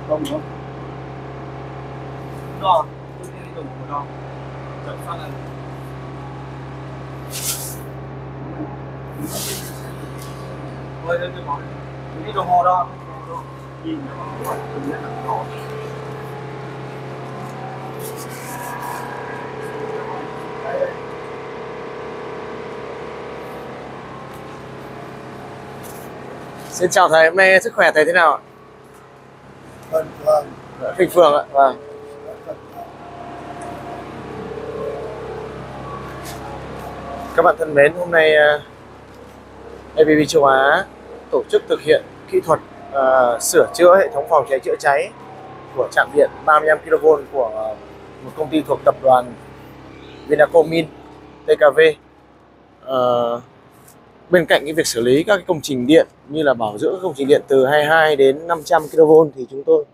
Không không? Đo, tôi sẽ đi dùng của đo. Chậm phát là thôi đây tôi nói. Tôi đi đồng hồ đo. Nhìn nó có tôi biết là đo. Xin chào thầy, hôm nay sức khỏe thầy thế nào ạ? Vâng. Bình thường ạ, vâng. Các bạn thân mến, hôm nay ABB Châu Á tổ chức thực hiện kỹ thuật sửa chữa hệ thống phòng cháy chữa cháy của trạm điện 35 kV của một công ty thuộc tập đoàn Vinacomin TKV. Bên cạnh cái việc xử lý các cái công trình điện như là bảo dưỡng các công trình điện từ 22 đến 500 kV thì chúng tôi